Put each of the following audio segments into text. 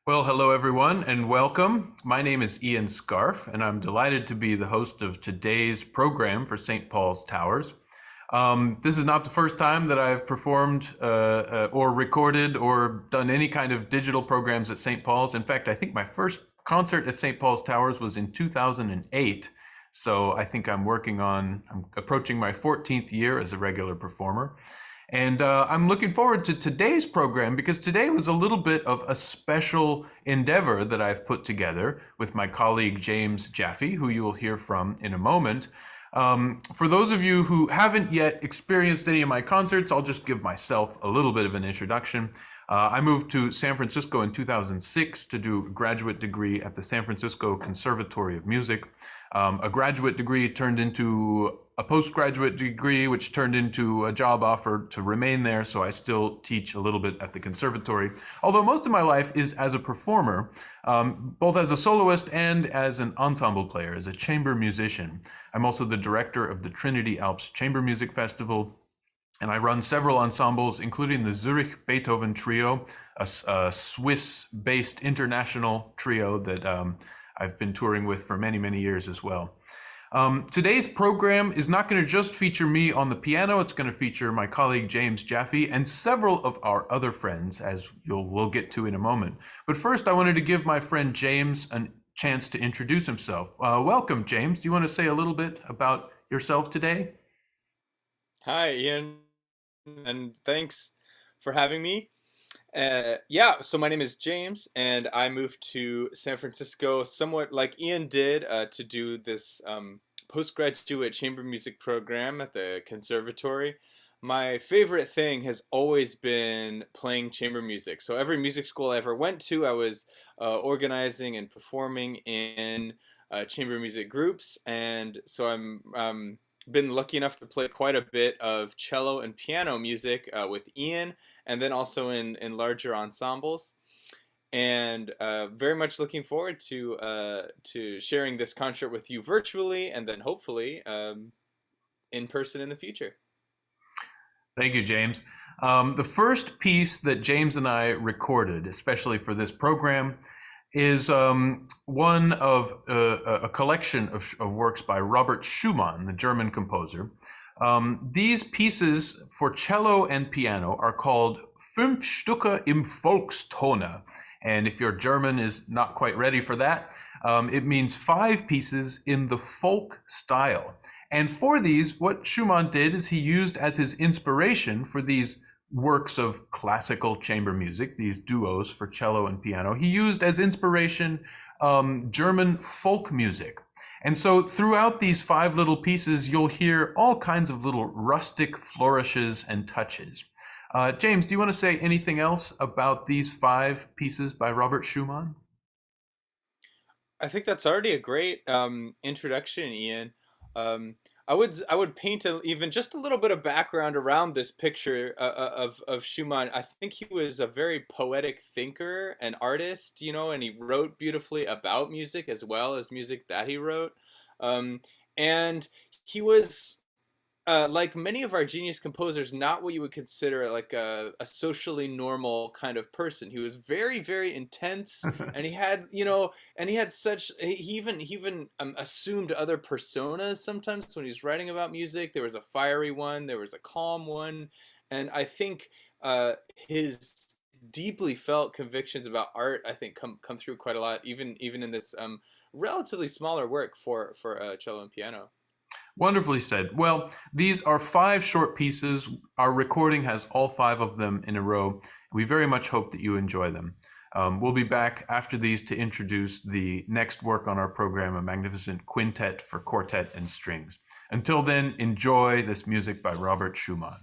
Well, hello everyone and welcome. My name is Ian Scarfe and I'm delighted to be the host of today's program for St. Paul's Towers. This is not the first time that I've performed or recorded or done any kind of digital programs at St. Paul's. In fact, I think my first concert at St. Paul's Towers was in 2008. So I think I'm approaching my 14th year as a regular performer. And I'm looking forward to today's program because today was a little bit of a special endeavor that I've put together with my colleague James Jaffe, who you will hear from in a moment. For those of you who haven't yet experienced any of my concerts, I'll just give myself a little bit of an introduction. I moved to San Francisco in 2006 to do a graduate degree at the San Francisco Conservatory of Music. A graduate degree turned into a postgraduate degree, which turned into a job offer to remain there. So I still teach a little bit at the conservatory. Although most of my life is as a performer, both as a soloist and as an ensemble player, as a chamber musician. I'm also the director of the Trinity Alps Chamber Music Festival. And I run several ensembles, including the Zurich Beethoven Trio, a Swiss-based international trio that I've been touring with for many, many years as well. Today's program is not going to just feature me on the piano. It's going to feature my colleague James Jaffe and several of our other friends, as we'll get to in a moment. But first, I wanted to give my friend James a chance to introduce himself. Welcome, James. Do you want to say a little bit about yourself today? Hi, Ian, and thanks for having me. Yeah, so my name is James, and I moved to San Francisco somewhat like Ian did to do this postgraduate chamber music program at the conservatory. My favorite thing has always been playing chamber music. So every music school I ever went to, I was organizing and performing in chamber music groups, and so I'm been lucky enough to play quite a bit of cello and piano music with Ian, and then also in larger ensembles. And very much looking forward to sharing this concert with you virtually, and then hopefully in person in the future. Thank you, James. The first piece that James and I recorded, especially for this program, is one of a collection of works by Robert Schumann, the German composer. These pieces for cello and piano are called Fünf Stücke im Volkstone. And if your German is not quite ready for that, it means five pieces in the folk style. And for these, what Schumann did is he used as his inspiration for these works of classical chamber music, these duos for cello and piano, he used as inspiration German folk music. And so throughout these five little pieces, you'll hear all kinds of little rustic flourishes and touches. James, do you want to say anything else about these five pieces by Robert Schumann? I think that's already a great introduction, Ian. Um, I would paint even just a little bit of background around this picture of Schumann. I think he was a very poetic thinker and artist, and he wrote beautifully about music as well as music that he wrote. Um, and he was like many of our genius composers, not what you would consider like a socially normal kind of person. He was very, very intense, and he had such. He even assumed other personas sometimes when he's writing about music. There was a fiery one, there was a calm one, and I think his deeply felt convictions about art, I think, come through quite a lot, even in this relatively smaller work for cello and piano. Wonderfully said. Well, these are five short pieces. Our recording has all five of them in a row. We very much hope that you enjoy them. We'll be back after these to introduce the next work on our program, a magnificent quintet for quartet and strings. Until then, enjoy this music by Robert Schumann.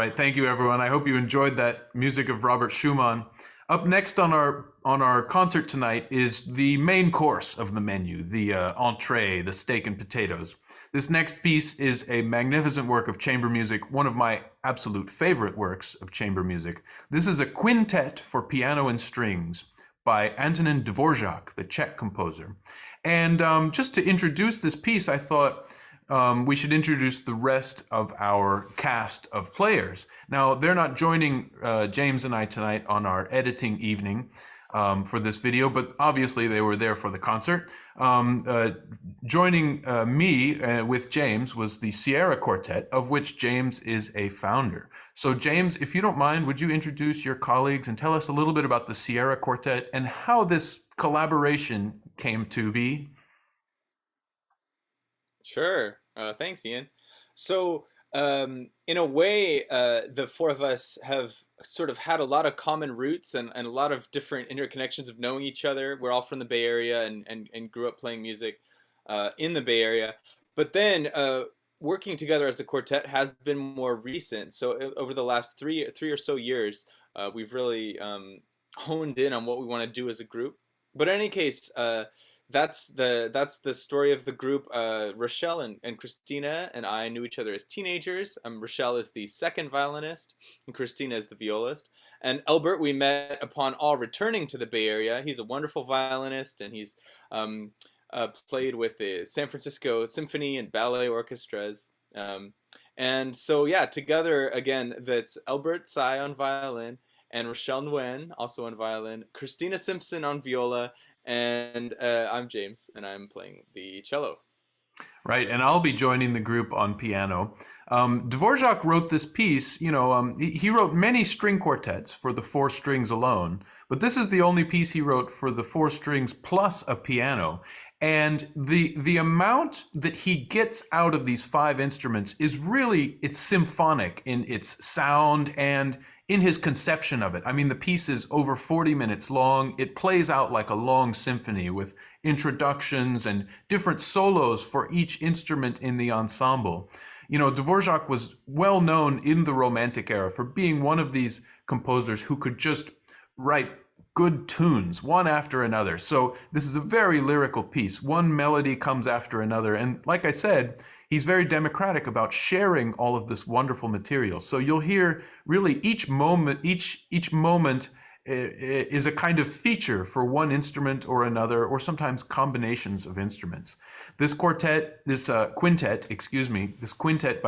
right, thank you, everyone. I hope you enjoyed that music of Robert Schumann. Up next on our concert tonight is the main course of the menu, the entree, the steak and potatoes. This next piece is a magnificent work of chamber music, one of my absolute favorite works of chamber music. This is a quintet for piano and strings by Antonin Dvorak, the Czech composer. And just to introduce this piece, I thought we should introduce the rest of our cast of players. Now, they're not joining James and I tonight on our editing evening for this video, but obviously they were there for the concert. Joining me with James was the Sierra Quartet, of which James is a founder. So, James, if you don't mind, would you introduce your colleagues and tell us a little bit about the Sierra Quartet and how this collaboration came to be? Sure. Thanks, Ian. So, in a way, the four of us have sort of had a lot of common roots and a lot of different interconnections of knowing each other. We're all from the Bay Area and grew up playing music in the Bay Area. But then working together as a quartet has been more recent. So over the last three or so years, we've really honed in on what we want to do as a group. But in any case, that's the story of the group. Rochelle and Christina and I knew each other as teenagers. Rochelle is the second violinist, and Christina is the violist. And Elbert we met upon all returning to the Bay Area. He's a wonderful violinist, and he's played with the San Francisco Symphony and ballet orchestras. And so yeah, together again, that's Elbert Tsai on violin, and Rochelle Nguyen also on violin, Christina Simpson on viola, and I'm James, and I'm playing the cello. Right, and I'll be joining the group on piano. Dvorak wrote this piece. He wrote many string quartets for the four strings alone, but this is the only piece he wrote for the four strings plus a piano. And the amount that he gets out of these five instruments is really, it's symphonic in its sound and in his conception of it. I mean, the piece is over 40 minutes long. It plays out like a long symphony with introductions and different solos for each instrument in the ensemble. Dvorak was well known in the Romantic era for being one of these composers who could just write good tunes one after another. So this is a very lyrical piece. One melody comes after another. And like I said, he's very democratic about sharing all of this wonderful material. So you'll hear really each moment is a kind of feature for one instrument or another, or sometimes combinations of instruments. This quintet by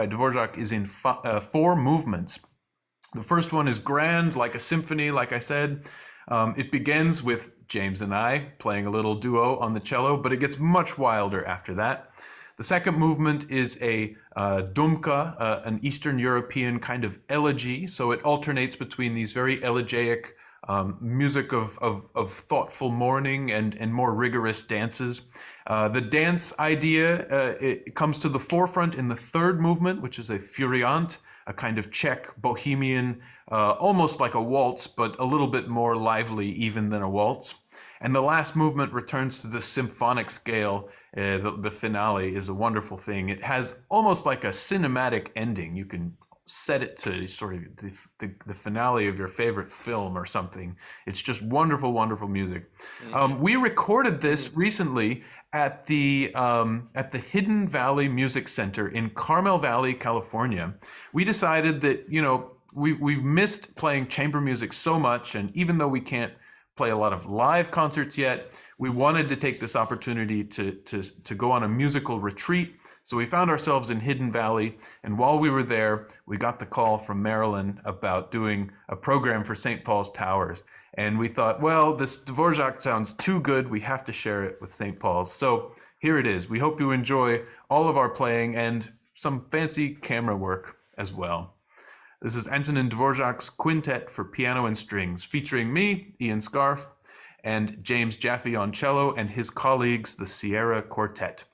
Dvorak is in four movements. The first one is grand, like a symphony, like I said. It begins with James and I playing a little duo on the cello, but it gets much wilder after that. The second movement is a dumka, an Eastern European kind of elegy. So it alternates between these very elegiac music of thoughtful mourning and more rigorous dances. The dance idea it comes to the forefront in the third movement, which is a furiant, a kind of Czech bohemian, almost like a waltz, but a little bit more lively even than a waltz. And the last movement returns to the symphonic scale. The finale is a wonderful thing. It has almost like a cinematic ending. You can set it to sort of the finale of your favorite film or something. It's just wonderful, wonderful music. Mm-hmm. We recorded this recently at the Hidden Valley Music Center in Carmel Valley, California. We decided that we've missed playing chamber music so much, and even though we can't play a lot of live concerts yet, we wanted to take this opportunity to go on a musical retreat. So we found ourselves in Hidden Valley, and while we were there, we got the call from Maryland about doing a program for St. Paul's Towers. And we thought, well, this Dvorak sounds too good, we have to share it with St. Paul's. So here it is. We hope you enjoy all of our playing and some fancy camera work as well. This is Antonin Dvorak's Quintet for Piano and Strings, featuring me, Ian Scarfe, and James Jaffe on cello, and his colleagues, the Sierra Quartet.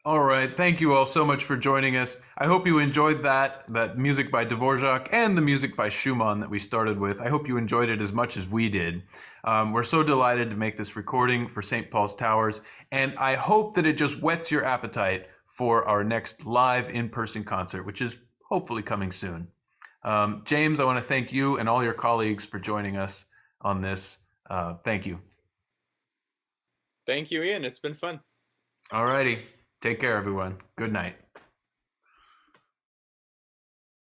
All right. Thank you all so much for joining us. I hope you enjoyed that music by Dvorak and the music by Schumann that we started with. I hope you enjoyed it as much as we did. We're so delighted to make this recording for St. Paul's Towers, and I hope that it just whets your appetite for our next live in-person concert, which is hopefully coming soon. James, I want to thank you and all your colleagues for joining us on this. Thank you. Thank you, Ian. It's been fun. All righty. Take care, everyone. Good night.